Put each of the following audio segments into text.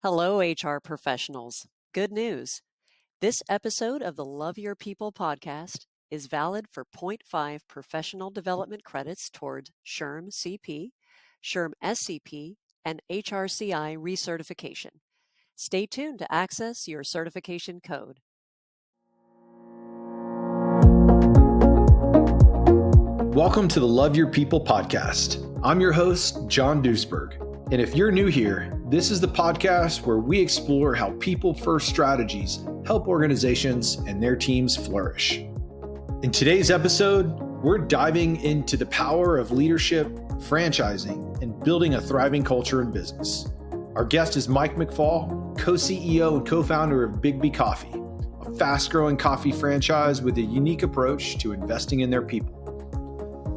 Hello, HR professionals. Good news. This episode of the Love Your People podcast is valid for zero point 0.5 professional development credits toward SHRM CP, SHRM SCP, and HRCI recertification. Stay tuned to access your certification code. Welcome to the Love Your People podcast. I'm your host, John Duisberg. And if you're new here, this is the podcast where we explore how people-first strategies help organizations and their teams flourish. In today's episode, we're diving into the power of leadership, franchising, and building a thriving culture in business. Our guest is Mike McFall, co-CEO and co-founder of Biggby Coffee, a fast-growing coffee franchise with a unique approach to investing in their people.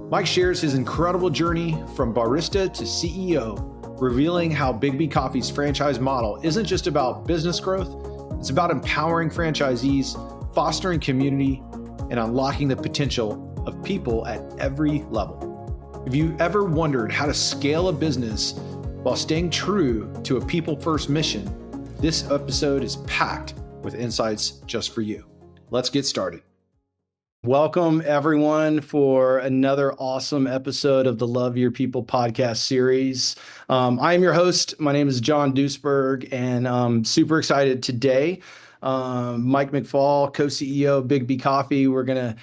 Mike shares his incredible journey from barista to CEO, revealing how Biggby Coffee's franchise model isn't just about business growth, it's about empowering franchisees, fostering community, and unlocking the potential of people at every level. If you ever wondered how to scale a business while staying true to a people-first mission, this episode is packed with insights just for you. Let's get started. Welcome, everyone, for another awesome episode of the Love Your People podcast series. I am your host. My name is John Duisberg, and I'm super excited today. Mike McFall, co-CEO of Biggby Coffee. We're gonna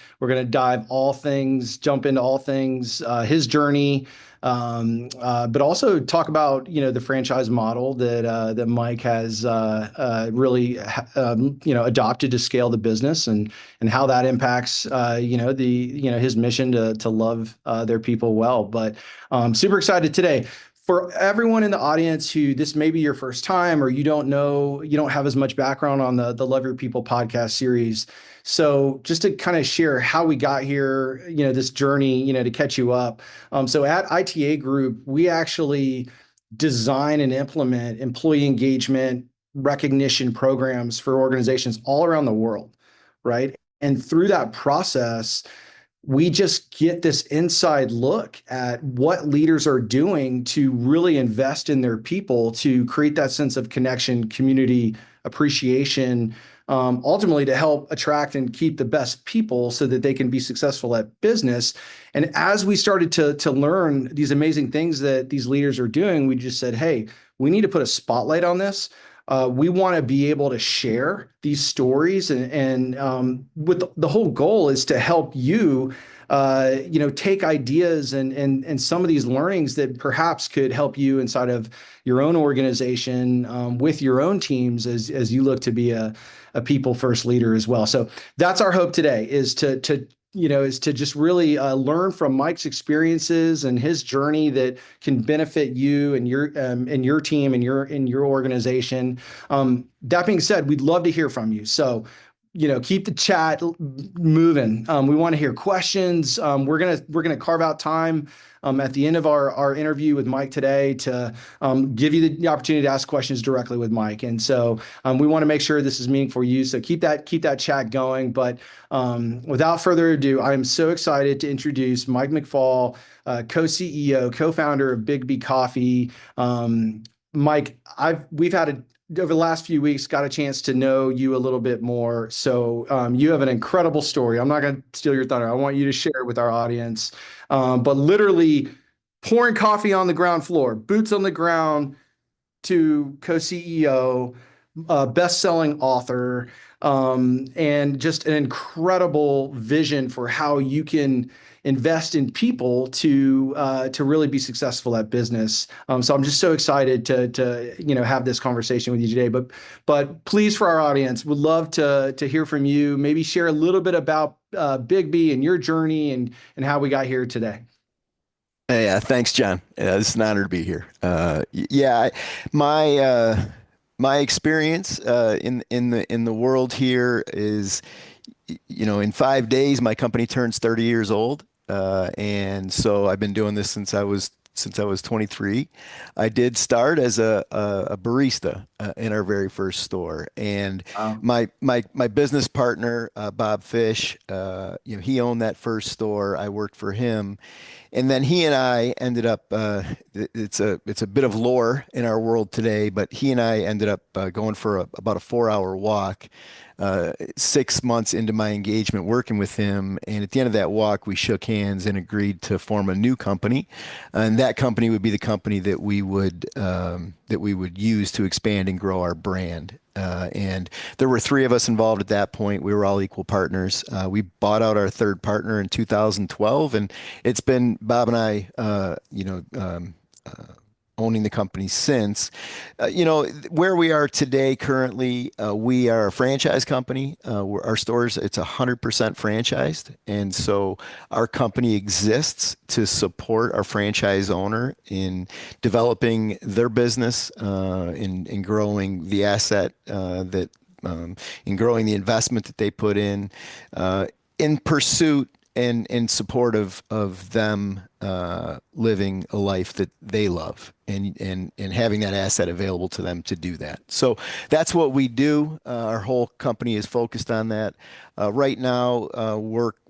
jump into all things, his journey, but also talk about the franchise model that Mike has really adopted to scale the business and how that impacts his mission to love their people well. But super excited today. For everyone in the audience who this may be your first time or you don't have as much background on the Love Your People podcast series. So just to kind of share how we got here, this journey, to catch you up. So at ITA Group, we actually design and implement employee engagement recognition programs for organizations all around the world, right? And through that process, we just get this inside look at what leaders are doing to really invest in their people to create that sense of connection, community, appreciation, ultimately to help attract and keep the best people so that they can be successful at business. And as we started to learn these amazing things that these leaders are doing, we just said, hey, we need to put a spotlight on this. We want to be able to share these stories and with the whole goal is to help you, take ideas and some of these learnings that perhaps could help you inside of your own organization with your own teams as you look to be a people first leader as well. So that's our hope today is to just really learn from Mike's experiences and his journey that can benefit you and your team and your organization. That being said, we'd love to hear from you. So, keep the chat moving. We want to hear questions. We're gonna carve out time at the end of our interview with Mike today to give you the opportunity to ask questions directly with Mike. And so we want to make sure this is meaningful for you. So keep that chat going. But without further ado, I am so excited to introduce Mike McFall, co-CEO, co-founder of Biggby Coffee. Mike, we've had over the last few weeks, got a chance to know you a little bit more. So you have an incredible story. I'm not going to steal your thunder. I want you to share it with our audience. But literally pouring coffee on the ground floor, boots on the ground, to co-CEO, best-selling author, and just an incredible vision for how you can invest in people to really be successful at business. So I'm just so excited to have this conversation with you today. But please, for our audience, would love to hear from you. Maybe share a little bit about Biggby and your journey and how we got here today. Yeah, thanks, John. It's an honor to be here. My experience in the world here is, in 5 days, my company turns 30 years old. And so I've been doing this since I was since I was 23. I did start as a barista in our very first store, and Um, my business partner Bob Fish, he owned that first store. I worked for him, and then he and I ended up. It's a bit of lore in our world today, but he and I ended up going for about a 4 hour walk. 6 months into my engagement working with him, and at the end of that walk, we shook hands and agreed to form a new company, and that company would be the company that we would use to expand and grow our brand. And there were three of us involved at that point. We were all equal partners. We bought out our third partner in 2012, and it's been Bob and I, owning the company since. Where we are today currently, we are a franchise company. Our stores, it's 100% franchised. And so our company exists to support our franchise owner in developing their business, in growing the asset, in growing the investment that they put in pursuit and in support of them living a life that they love, and having that asset available to them to do that. So that's what we do. Our whole company is focused on that. Right now,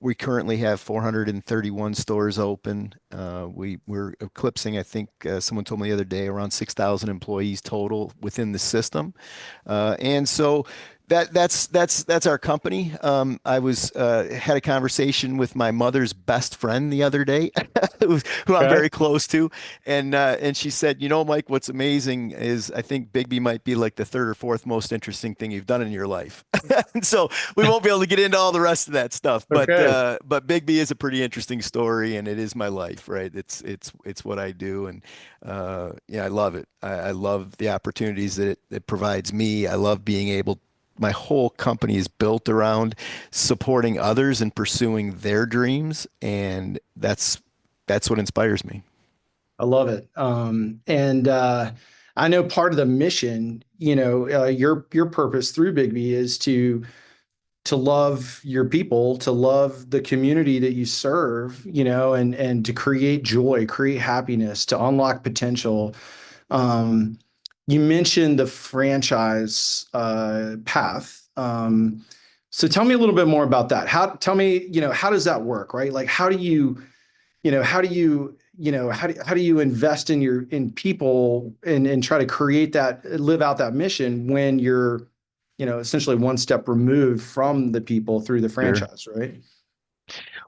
we currently have 431 stores open. We're eclipsing, I think someone told me the other day, around 6,000 employees total within the system. And so that's our company. I was had a conversation with my mother's best friend the other day, who I'm okay. very close to, and she said, Mike, what's amazing is I think Biggby might be like the third or fourth most interesting thing you've done in your life. And so we won't be able to get into all the rest of that stuff, Okay. but Biggby is a pretty interesting story, and it is my life, right? It's what I do, and yeah, I love it. I love the opportunities that it provides me. I love being able. My whole company is built around supporting others and pursuing their dreams, and that's what inspires me. I love it. And I know part of the mission, your purpose through Biggby is to love your people, to love the community that you serve, and to create joy, create happiness, to unlock potential. Um, you mentioned the franchise path. So tell me a little bit more about that. Tell me, how does that work, right? Like, how do you how do you invest in people and try to live out that mission when you're, essentially one step removed from the people through the Sure. franchise, right?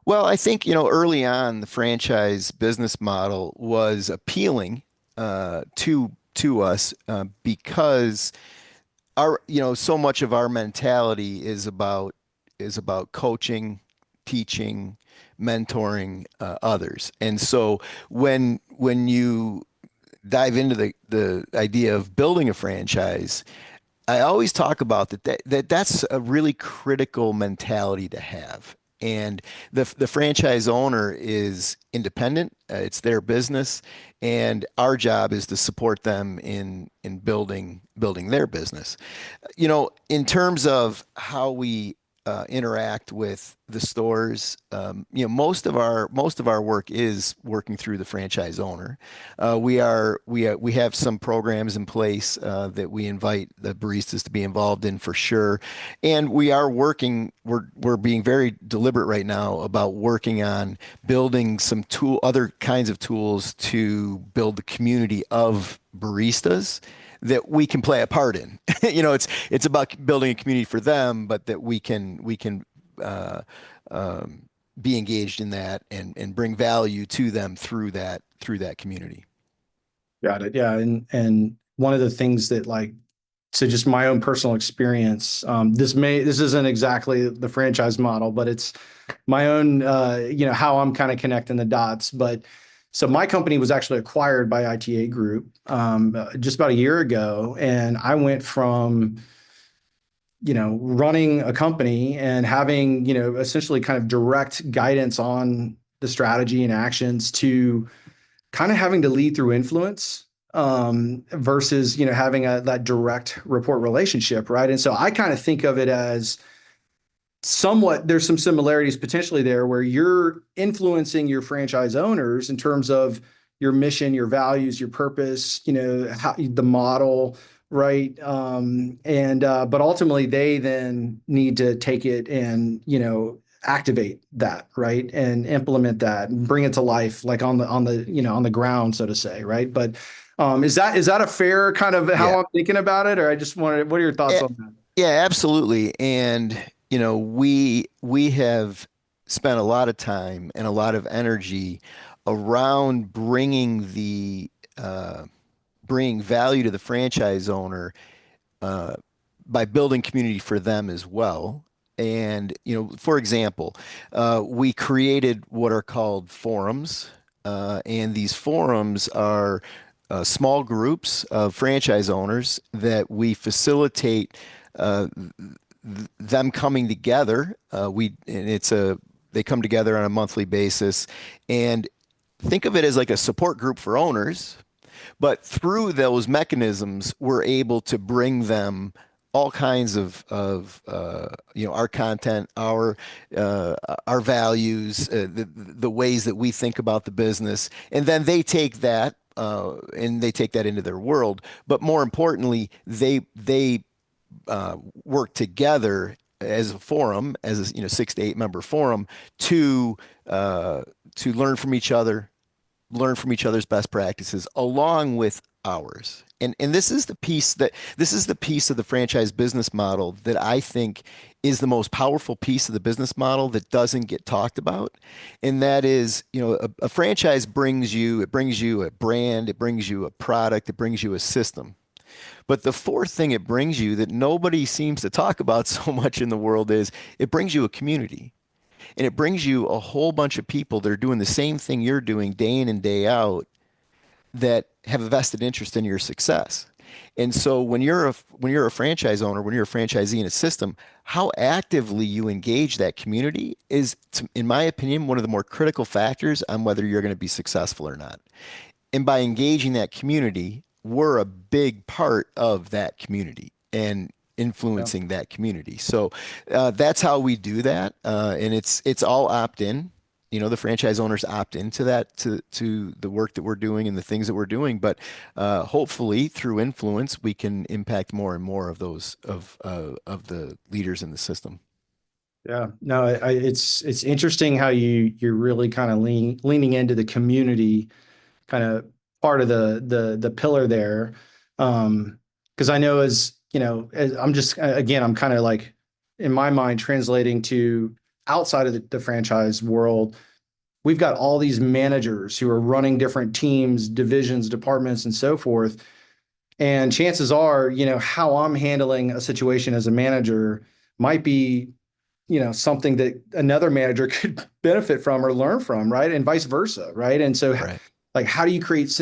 Well, I think, early on, the franchise business model was appealing to us because so much of our mentality is about coaching, teaching, mentoring others. And so when you dive into the idea of building a franchise, I always talk about that's a really critical mentality to have. And the franchise owner is independent. It's their business, and our job is to support them in building their business. In terms of how we interact with the stores, most of our work is working through the franchise owner. We have some programs in place that we invite the baristas to be involved in for sure, and we're being very deliberate right now about working on building some other kinds of tools to build the community of baristas that we can play a part in. It's about building a community for them, but that we can uh, be engaged in that and bring value to them through that community. Got it. Yeah. And one of the things that, like, so just my own personal experience, this isn't exactly the franchise model, but it's my own, how I'm kind of connecting the dots. But so my company was actually acquired by ITA Group just about a year ago, and I went from running a company and having essentially kind of direct guidance on the strategy and actions to kind of having to lead through influence versus having that direct report relationship, right? And so I kind of think of it as somewhat, there's some similarities potentially there where you're influencing your franchise owners in terms of your mission, your values, your purpose, how the model, right? But ultimately they then need to take it and, activate that, right? And implement that and bring it to life, like on the ground, so to say, right? But is that a fair kind of Yeah. how I'm thinking about it? Or I just wanted, what are your thoughts Yeah, on that? yeah, absolutely. And we have spent a lot of time and a lot of energy around bringing value to the franchise owner uh, by building community for them as well. And, for example, we created what are called forums. And these forums are small groups of franchise owners that we facilitate uh, them coming together. They come together on a monthly basis, and think of it as like a support group for owners, but through those mechanisms, we're able to bring them all kinds of our content, our values, the ways that we think about the business, and then they take that and they take that into their world. But more importantly, they work together as a forum, as a 6 to 8 member forum, to uh, to learn from each other's best practices along with ours. And this is the piece of the franchise business model that I think is the most powerful piece of the business model that doesn't get talked about. And that is, a franchise brings you a brand, it brings you a product, it brings you a system. But the fourth thing it brings you that nobody seems to talk about so much in the world is it brings you a community. And it brings you a whole bunch of people that are doing the same thing you're doing day in and day out that have a vested interest in your success. And so when you're a franchise owner, when you're a franchisee in a system, how actively you engage that community is, in my opinion, one of the more critical factors on whether you're going to be successful or not. And by engaging that community, we're a big part of that community and Yeah. influencing that community. So that's how we do that, and it's all opt in. The franchise owners opt into that to the work that we're doing and the things that we're doing. But hopefully, through influence, we can impact more and more of those of the leaders in the system. Yeah, no, it's interesting how you're really kind of leaning into the community kind of part of the pillar there. Because I know as I'm just again, I'm kind of like in my mind translating to outside of the franchise world, we've got all these managers who are running different teams, divisions, departments, and so forth. And chances are, how I'm handling a situation as a manager might be, something that another manager could benefit from or learn from, right? And vice versa, right? And so, Right. like, how do you create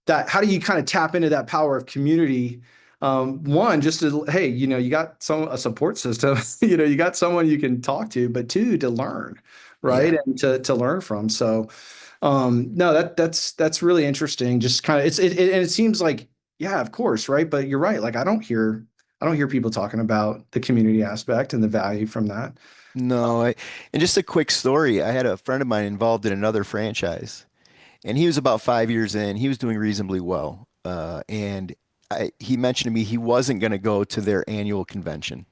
how do you kind of tap into that power of community? One, just to, hey, you got a support system, you got someone you can talk to, but two, to learn, right? Yeah. And to learn from. So, no, that's really interesting. Just kind of, and it seems like, yeah, of course, right? But you're right. Like, I don't hear people talking about the community aspect and the value from that. No, and just a quick story. I had a friend of mine involved in another franchise, and he was about 5 years in. He was doing reasonably well, and he mentioned to me he wasn't going to go to their annual convention.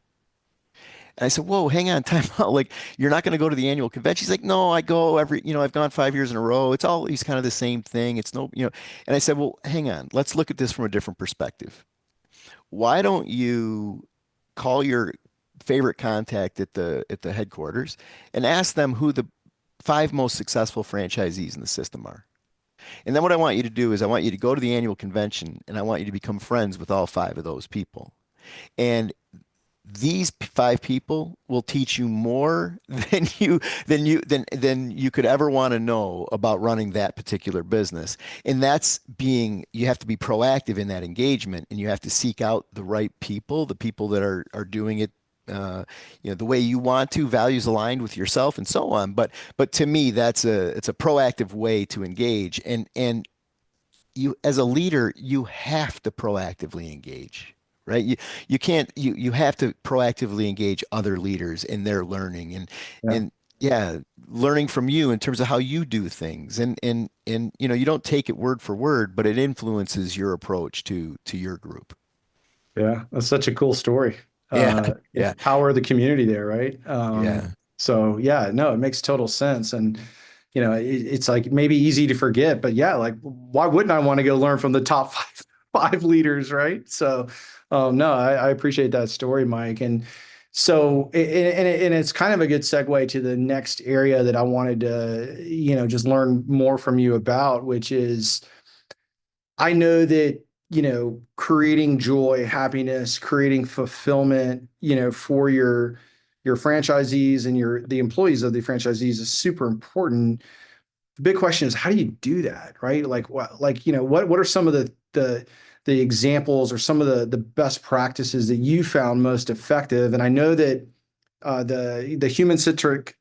And I said, "Whoa, hang on, time out. Like, you're not going to go to the annual convention?" He's like, "No, I go I've gone 5 years in a row. It's always kind of the same thing. It's no." And I said, "Well, hang on. Let's look at this from a different perspective. Why don't you call your favorite contact at the headquarters and ask them who the five most successful franchisees in the system are? And then what I want you to do is I want you to go to the annual convention and I want you to become friends with all five of those people. And these five people will teach you more than you could ever want to know about running that particular business. And you have to be proactive in that engagement, and you have to seek out the right people, the people that are doing it the way you want to, values aligned with yourself and so on. But to me, it's a proactive way to engage. And you, as a leader, you have to proactively engage, right? You can't, you have to proactively engage other leaders in their learning. Yeah. And yeah, learning from you in terms of how you do things. And you don't take it word for word, but it influences your approach to your group. Yeah, that's such a cool story. Yeah, yeah, Power of the community there, right? yeah. So yeah, no, it makes total sense. And it's like maybe easy to forget, but yeah, like why wouldn't I want to go learn from the top five leaders, right? So no, I appreciate that story, Mike. And so and it's kind of a good segue to the next area that I wanted to, just learn more from you about, which is I know that, creating joy, happiness, creating fulfillment, for your franchisees and the employees of the franchisees is super important. The big question is how do you do that, right? Like what are some of the examples or some of the best practices that you found most effective? And I know that the human centric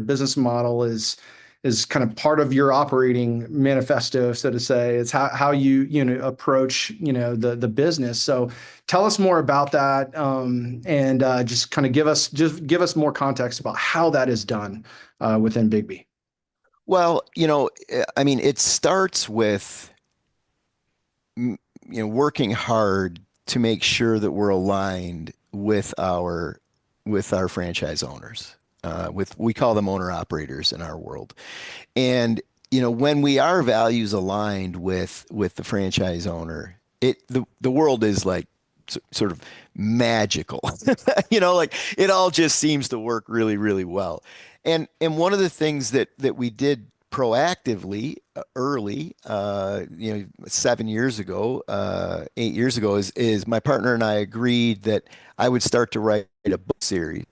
business model is kind of part of your operating manifesto, so to say. It's how you approach the business. So tell us more about that, and just kind of give us more context about how that is done within Biggby. Well, I mean, it starts with working hard to make sure that we're aligned with our franchise owners. With we call them owner operators in our world. And when we are values aligned with the franchise owner, the world is like sort of magical. Like it all just seems to work really, really well. And one of the things that we did proactively early, 7 years ago, 8 years ago, is my partner and I agreed that I would start to write a book series,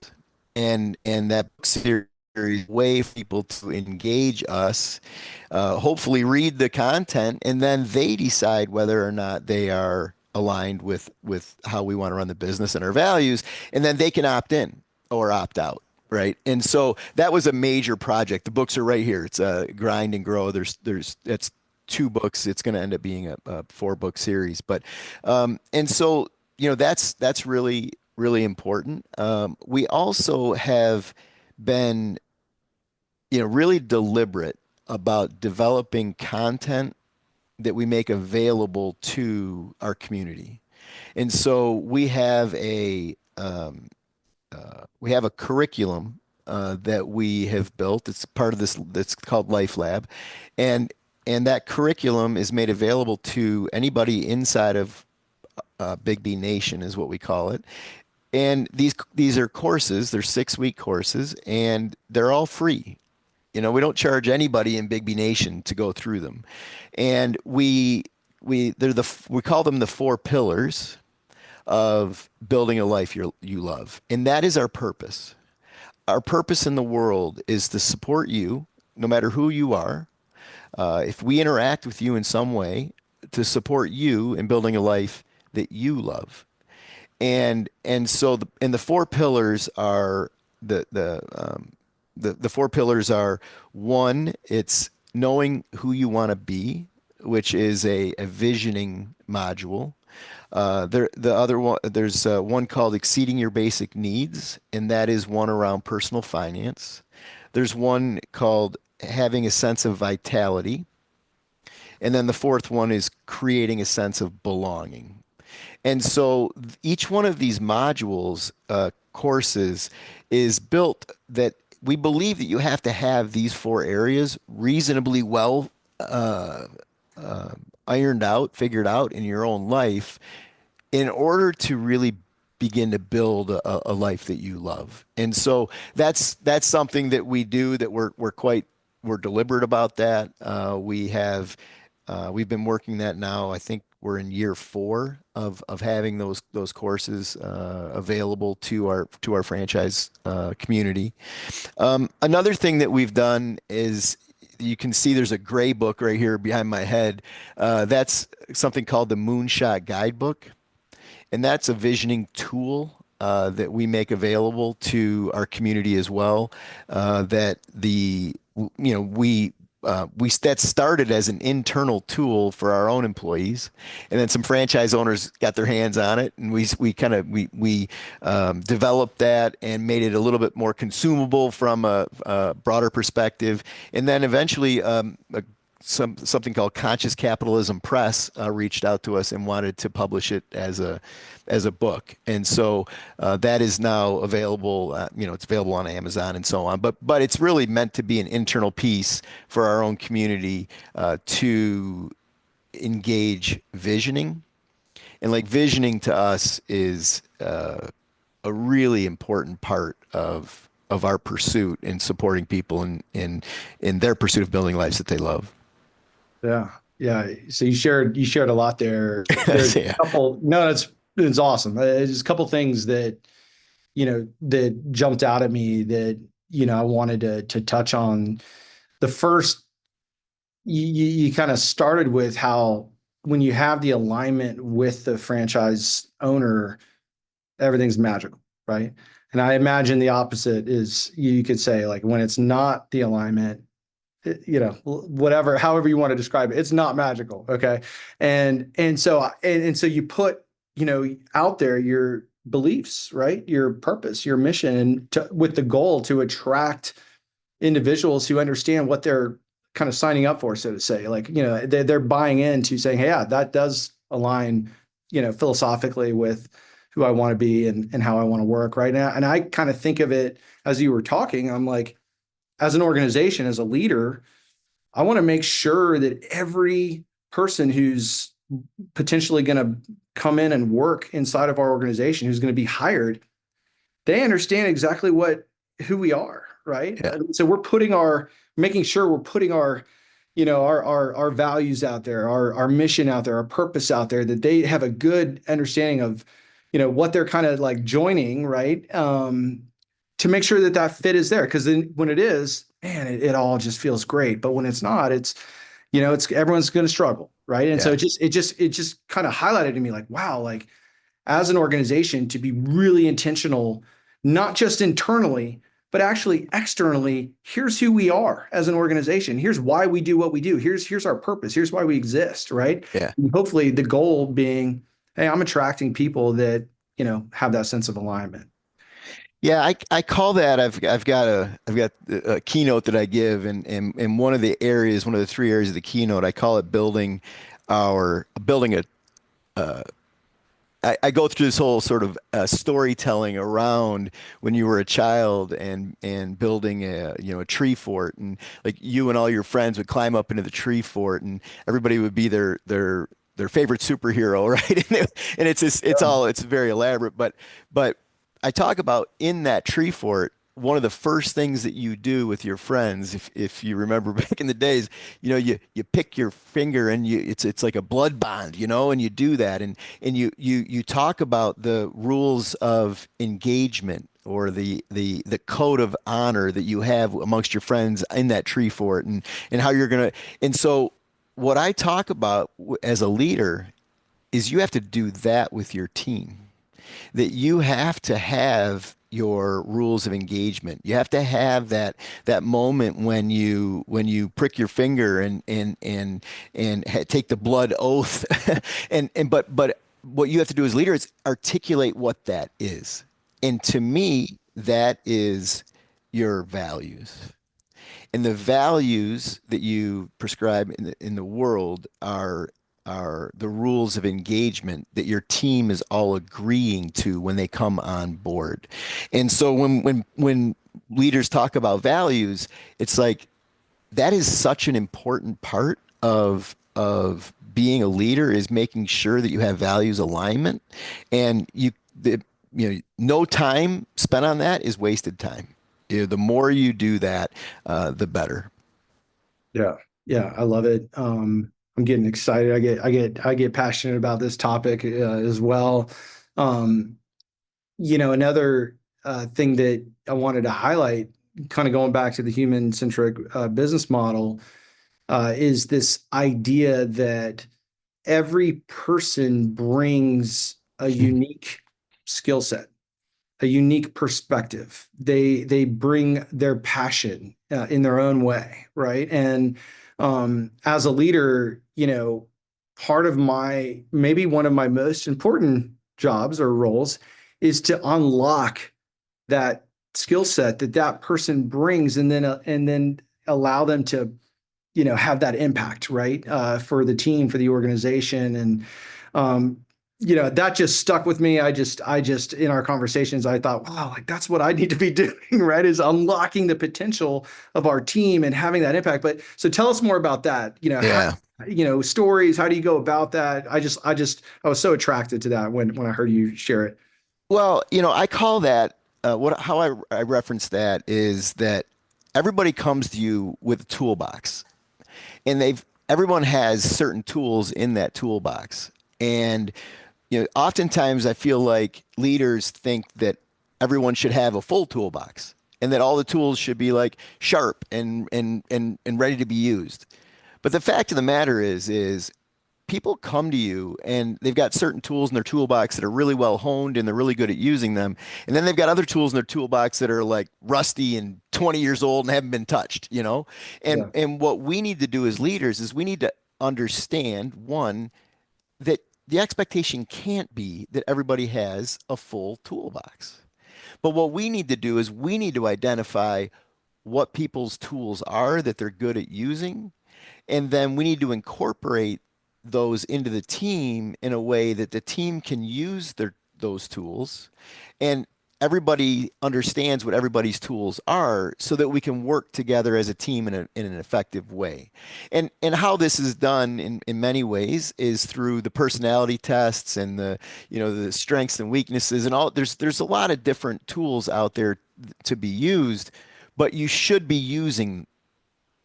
and that book series way for people to engage us, hopefully read the content, and then they decide whether or not they are aligned with how we want to run the business and our values, and then they can opt in or opt out. Right. And so that was a major project. The books are right here. It's Grind and Grow. That's 2 books. It's going to end up being a 4-book series. But and so that's really really important. We also have been really deliberate about developing content that we make available to our community. And so we have a curriculum that we have built. It's part of this that's called Life Lab, and that curriculum is made available to anybody inside of Biggby Nation, is what we call it. And these are courses. They're 6-week courses, and they're all free. We don't charge anybody in Biggby Nation to go through them, and we call them the 4 pillars of building a life you love. And that is our purpose. Our purpose in the world is to support you, no matter who you are. If we interact with you in some way, to support you in building a life that you love. And so the 4 pillars are the 4 pillars are: one, it's knowing who you want to be, which is a visioning module. The other one, there's one called Exceeding Your Basic Needs, and that is one around personal finance. There's one called Having a Sense of Vitality. And then the fourth one is Creating a Sense of Belonging. And so each one of these modules, courses, is built that we believe that you have to have these 4 areas reasonably well ironed out, figured out in your own life in order to really begin to build a life that you love. And so that's something that we do, that we're deliberate about that. We've been working that now. I think we're in year 4 of having those courses available to our franchise community. Another thing that we've done is, you can see there's a gray book right here behind my head. That's something called the Moonshot Guidebook, and that's a visioning tool that we make available to our community as well. That we that started as an internal tool for our own employees, and then some franchise owners got their hands on it, and we developed that and made it a little bit more consumable from a broader perspective, and then eventually something called Conscious Capitalism Press reached out to us and wanted to publish it as a book, and so that is now available. It's available on Amazon and so on. But it's really meant to be an internal piece for our own community to engage visioning, and like visioning to us is a really important part of our pursuit in supporting people in their pursuit of building lives that they love. Yeah. Yeah. So you shared a lot there. There's a Yeah. couple, no, it's awesome. There's a couple things that, that jumped out at me that, I wanted to touch on. The first, you kind of started with how when you have the alignment with the franchise owner, everything's magical, right? And I imagine the opposite is you could say like when it's not the alignment, whatever, however you want to describe it, it's not magical. Okay. And so you put, out there your beliefs, right? Your purpose, your mission, and with the goal to attract individuals who understand what they're kind of signing up for, so to say, like, they're buying into saying, hey, yeah, that does align, philosophically with who I want to be and how I want to work right now. And I kind of think of it as you were talking, I'm like, as an organization, as a leader, I want to make sure that every person who's potentially going to come in and work inside of our organization, who's going to be hired, they understand exactly who we are, right? Yeah. So making sure we're putting our values out there, our mission out there, our purpose out there, that they have a good understanding of, what they're kind of like joining, right? To make sure that fit is there. Because then when it is, man, it all just feels great. But when it's not, it's everyone's going to struggle, right? And so it just kind of highlighted to me like, wow, like as an organization to be really intentional, not just internally, but actually externally. Here's who we are as an organization. Here's why we do what we do. Here's our purpose. Here's why we exist, right? Yeah. And hopefully the goal being, hey, I'm attracting people that have that sense of alignment. Yeah, I call that I've got a keynote that I give, and one of the three areas of the keynote, I call it building a I go through this whole sort of storytelling around when you were a child and building a tree fort, and like you and all your friends would climb up into the tree fort, and everybody would be their favorite superhero, right? And it's very elaborate, but I talk about in that tree fort, one of the first things that you do with your friends, if you remember back in the days, you pick your finger and it's like a blood bond, and you do that, and you talk about the rules of engagement or the code of honor that you have amongst your friends in that tree fort, and how you're gonna. And so what I talk about as a leader is you have to do that with your team, that you have to have your rules of engagement. You have to have that moment when you prick your finger and take the blood oath, but what you have to do as leader is articulate what that is. And to me, that is your values. And the values that you prescribe in the world are the rules of engagement that your team is all agreeing to when they come on board. And so when leaders talk about values, it's like that is such an important part of being a leader, is making sure that you have values alignment, and no time spent on that is wasted time. The more you do that, the better. Yeah. Yeah. I love it. I'm getting excited. I get passionate about this topic as well. Another thing that I wanted to highlight, kind of going back to the human-centric business model, is this idea that every person brings a unique skill set. a unique perspective. They bring their passion in their own way, right? And as a leader, part of maybe one of my most important jobs or roles is to unlock that skill set that person brings, and then allow them to have that impact, right? For the team, for the organization. And that just stuck with me. I just in our conversations, I thought, wow, like that's what I need to be doing, right? Is unlocking the potential of our team and having that impact. But so tell us more about that. Yeah. Stories, how do you go about that? I was so attracted to that when I heard you share it. Well, I call that how I reference that is that everybody comes to you with a toolbox, and everyone has certain tools in that toolbox. And oftentimes I feel like leaders think that everyone should have a full toolbox and that all the tools should be like sharp and ready to be used. But the fact of the matter is people come to you and they've got certain tools in their toolbox that are really well honed and they're really good at using them. And then they've got other tools in their toolbox that are like rusty and 20 years old and haven't been touched. And Yeah. and what we need to do as leaders is we need to understand, one, that the expectation can't be that everybody has a full toolbox. But what we need to do is we need to identify what people's tools are that they're good at using, and then we need to incorporate those into the team in a way that the team can use those tools, and everybody understands what everybody's tools are so that we can work together as a team in an effective way. And how this is done in many ways is through the personality tests and the strengths and weaknesses and all. There's a lot of different tools out there to be used, but you should be using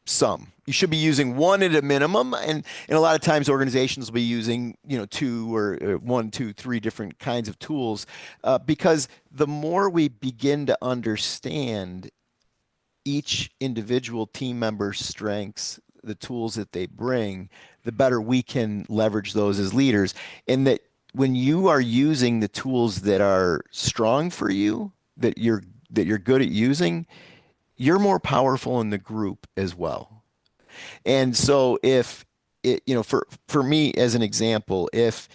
some. You should be using one at a minimum, and a lot of times organizations will be using two or one, two, three different kinds of tools, because the more we begin to understand each individual team member's strengths, the tools that they bring, the better we can leverage those as leaders. And that when you are using the tools that are strong for you, that you're good at using, you're more powerful in the group as well. And so if for me as an example, if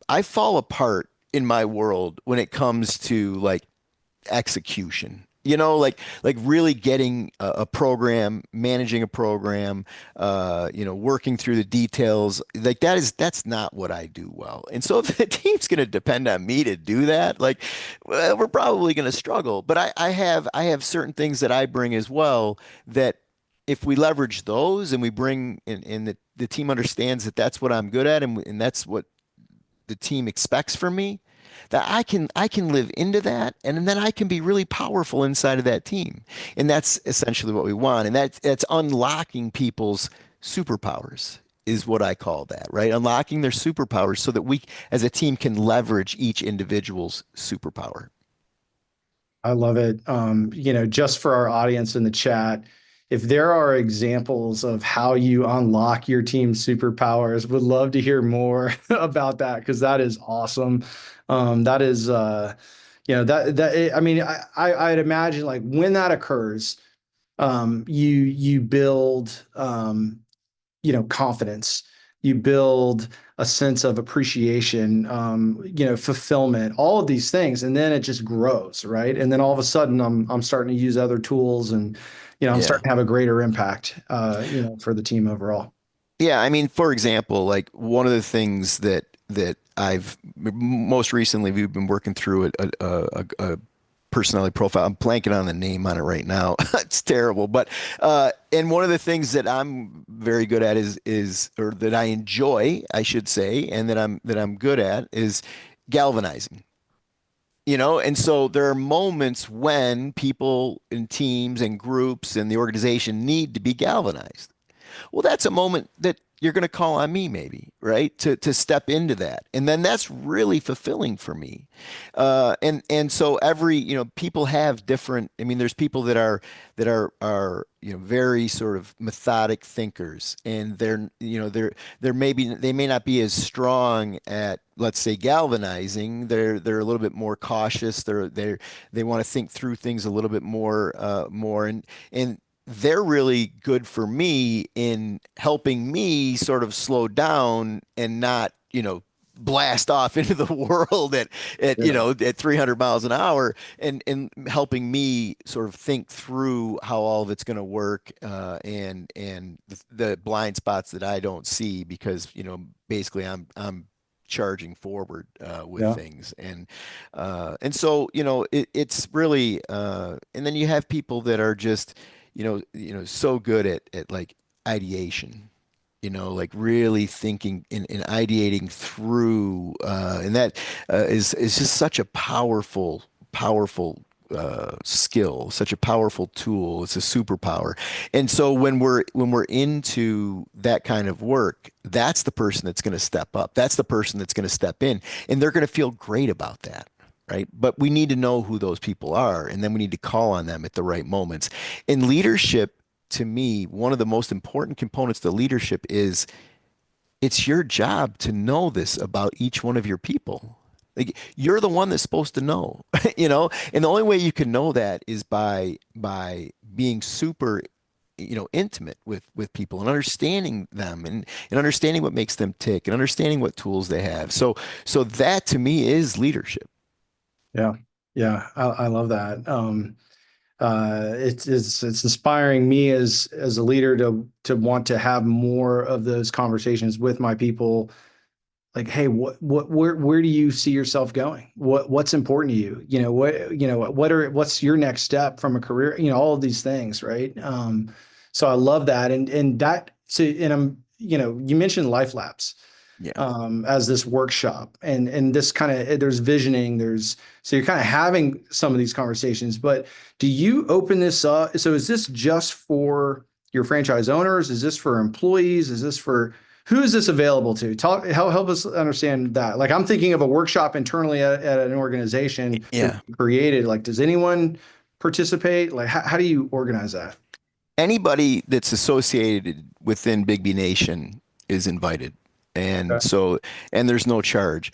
I fall apart in my world when it comes to like execution, like really getting a program, managing a program, working through the details, like that's not what I do well. And so if the team's going to depend on me to do that, like, well, we're probably going to struggle. But I have certain things that I bring as well that if we leverage those and we bring and the team understands that that's what I'm good at, and that's what the team expects from me, that I can live into that, and then I can be really powerful inside of that team. And that's essentially what we want. And that's unlocking people's superpowers is what I call that, right? Unlocking their superpowers so that we as a team can leverage each individual's superpower. I love it. Just for our audience in the chat, if there are examples of how you unlock your team's superpowers, would love to hear more about that because that is awesome. That is, I mean, I'd imagine like when that occurs, you build, confidence. You build a sense of appreciation, fulfillment, all of these things, and then it just grows, right? And then all of a sudden, I'm starting to use other tools, and I'm Yeah. starting to have a greater impact, for the team overall. Yeah, I mean, for example, like one of the things that I've most recently we've been working through a personality profile. I'm blanking on the name on it right now. It's terrible, but and one of the things that I'm very good at is or that I enjoy, I should say, and that I'm good at is galvanizing. And so there are moments when people and teams and groups and the organization need to be galvanized. well, that's a moment that you're going to call on me, maybe, right? To step into that. And then that's really fulfilling for me. And so people have different, I mean, there's people that are, very sort of methodic thinkers, and they may not be as strong at, let's say, galvanizing. They're a little bit more cautious. They want to think through things a little bit more, and they're really good for me in helping me sort of slow down and not, blast off into the world at 300 miles an hour, and helping me sort of think through how all of it's going to work, and the blind spots that I don't see, because, basically I'm charging forward with Yeah. things. And so, it's really, and then you have people that are just, so good at like ideation, like really thinking and ideating through, and that is just such a powerful skill, such a powerful tool. It's a superpower. And so when we're into that kind of work, that's the person that's going to step up. That's the person that's going to step in, and they're going to feel great about that. Right. But we need to know who those people are, and then we need to call on them at the right moments. In leadership, to me, one of the most important components to leadership is it's your job to know this about each one of your people. Like, you're the one that's supposed to know, and the only way you can know that is by being super, intimate with people, and understanding them, and understanding what makes them tick, and understanding what tools they have. So that to me is leadership. Yeah. Yeah. I love that. It's inspiring me as a leader to want to have more of those conversations with my people. Like, hey, where do you see yourself going? What's important to you? What's your next step from a career? All of these things, right? So I love that. And I'm, you mentioned Life Labs Yeah. as this workshop, and this kind of, there's visioning, so you're kind of having some of these conversations, but do you open this up? So is this just for your franchise owners? Is this for employees? Who is this available to? Help us understand that. Like, I'm thinking of a workshop internally at an organization that Yeah. we created. Like, does anyone participate? Like, how do you organize that? Anybody that's associated within Biggby Nation is invited, and Okay. so and there's no charge.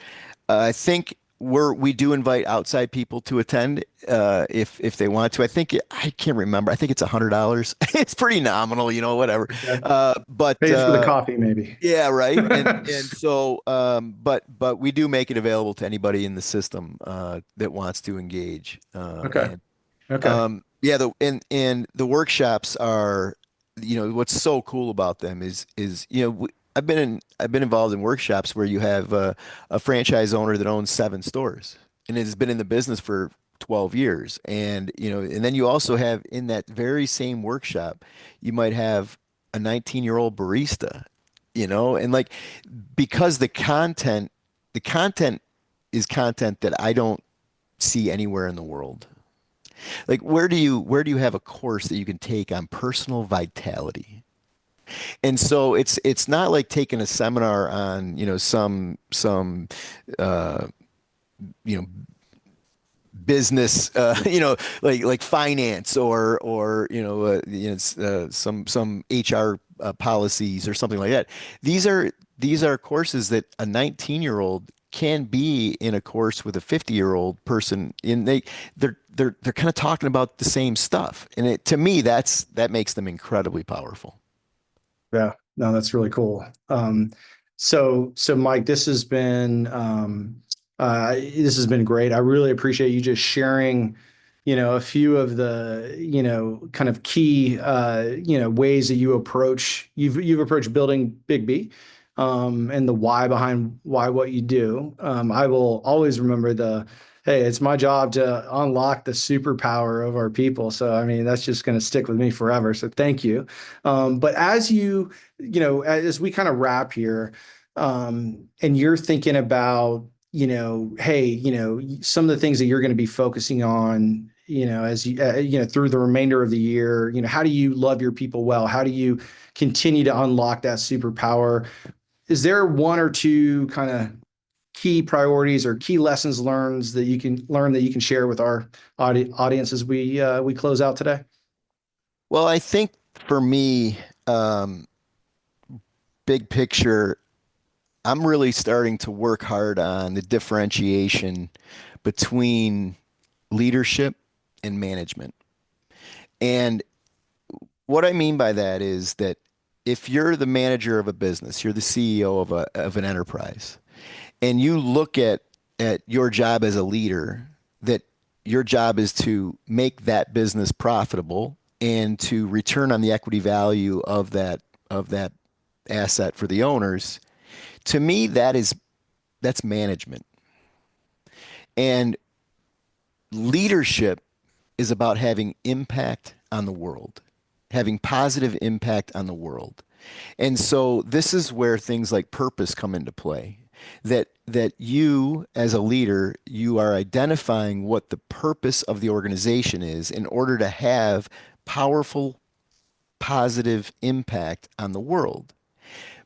I think we do invite outside people to attend, if they want to. I can't remember. I think it's $100. It's pretty nominal, whatever. Okay. But Pays for the coffee, maybe. Yeah, right. And so, but we do make it available to anybody in the system that wants to engage. Okay. Okay. Yeah, and the workshops are, what's so cool about them is I've been involved in workshops where you have a franchise owner that owns 7 stores and has been in the business for 12 years, and then you also have, in that very same workshop, you might have a 19-year-old barista, and like, because the content is content that I don't see anywhere in the world. Like, where do you have a course that you can take on personal vitality? And so it's not like taking a seminar on, uh, you know, business, like finance, or some HR policies or something like that. These are courses that a 19-year-old can be in a course with a 50-year-old person, and they're kind of talking about the same stuff. And to me, that makes them incredibly powerful. Yeah, no, that's really cool. So Mike, this has been great. I really appreciate you just sharing, a few of the, kind of key, ways that you've approached building Biggby, and the why behind what you do. I will always remember hey, it's my job to unlock the superpower of our people. So, I mean, that's just going to stick with me forever. So thank you. But as we kind of wrap here, and you're thinking about, hey, some of the things that you're going to be focusing on, as you through the remainder of the year, how do you love your people well? How do you continue to unlock that superpower? Is there one or two kind of key priorities or key lessons learned that you can share with our audience as we close out today? Well, I think for me, big picture, I'm really starting to work hard on the differentiation between leadership and management. And what I mean by that is that if you're the manager of a business, you're the CEO of an enterprise, and you look at your job as a leader, that your job is to make that business profitable and to return on the equity value of that asset for the owners. To me, that's management. And leadership is about having impact on the world, having positive impact on the world. And so this is where things like purpose come into play. That you as a leader, you are identifying what the purpose of the organization is in order to have powerful, positive impact on the world.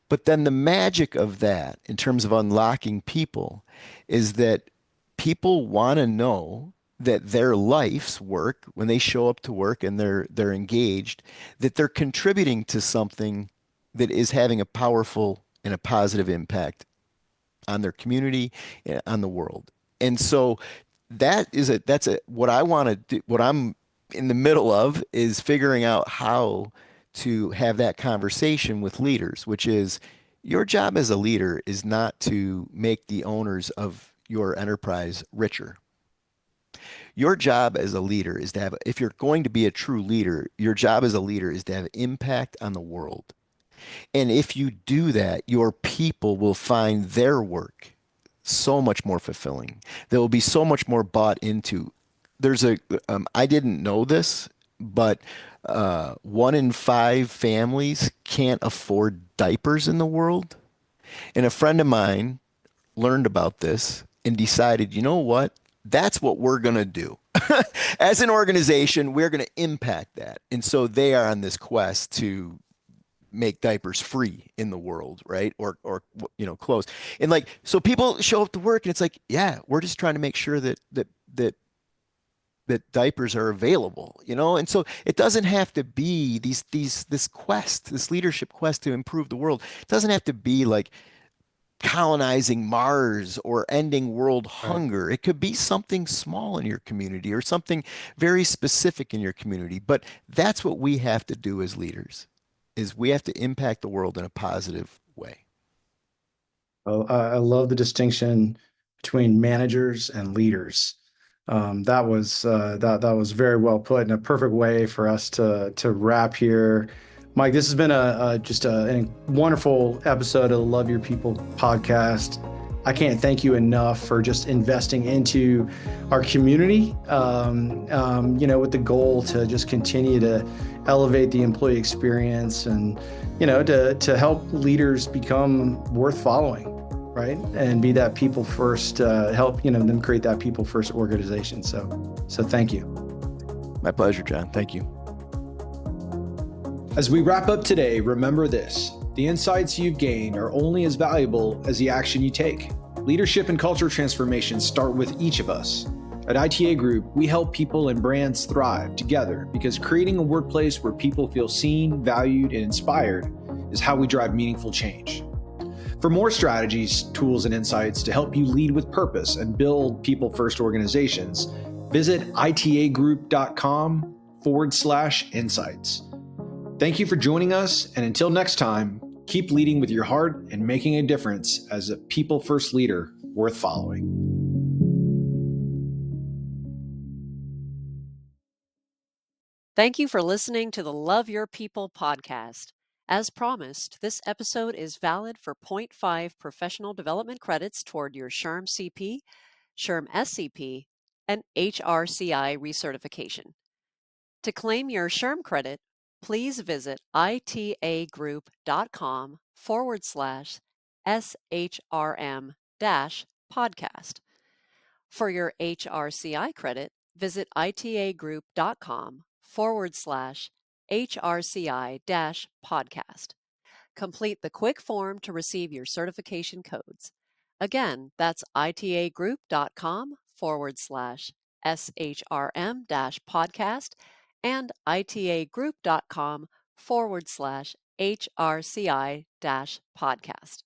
But then the magic of that, in terms of unlocking people, is that people want to know that their life's work, when they show up to work and they're engaged, that they're contributing to something that is having a powerful and a positive impact on their community, on the world. And so that's what I want to do. What I'm in the middle of is figuring out how to have that conversation with leaders, which is your job as a leader is not to make the owners of your enterprise richer. Your job as a leader is to have, if you're going to be a true leader, your job as a leader is to have impact on the world. And if you do that, your people will find their work so much more fulfilling. They will be so much more bought into. I didn't know this, but 1 in 5 families can't afford diapers in the world. And a friend of mine learned about this and decided, you know what? That's what we're going to do. As an organization, we're going to impact that. And so they are on this quest to make diapers free in the world, right? Or clothes. And like, so people show up to work and it's like, yeah, we're just trying to make sure that diapers are available, And so it doesn't have to be this leadership quest to improve the world. It doesn't have to be like colonizing Mars or ending world hunger. It could be something small in your community or something very specific in your community. But that's what we have to do as leaders, is we have to impact the world in a positive way. Well, I love the distinction between managers and leaders. That was very well put, and a perfect way for us to wrap here. Mike, this has been a wonderful episode of the Love Your People podcast. I can't thank you enough for just investing into our community, with the goal to just continue to elevate the employee experience and, to help leaders become worth following, right? And be that people first, help, them create that people first organization. So thank you. My pleasure, John. Thank you. As we wrap up today, remember this: the insights you've gained are only as valuable as the action you take. Leadership and culture transformation start with each of us. At ITA Group, we help people and brands thrive together because creating a workplace where people feel seen, valued, and inspired is how we drive meaningful change. For more strategies, tools, and insights to help you lead with purpose and build people-first organizations, visit itagroup.com/insights. Thank you for joining us, and until next time, keep leading with your heart and making a difference as a people-first leader worth following. Thank you for listening to the Love Your People podcast. As promised, this episode is valid for 0.5 professional development credits toward your SHRM CP, SHRM SCP, and HRCI recertification. To claim your SHRM credit, please visit itagroup.com/SHRM-podcast. For your HRCI credit, visit itagroup.com/HRCI-podcast. Complete the quick form to receive your certification codes. Again, that's itagroup.com/SHRM-podcast and itagroup.com/HRCI-podcast.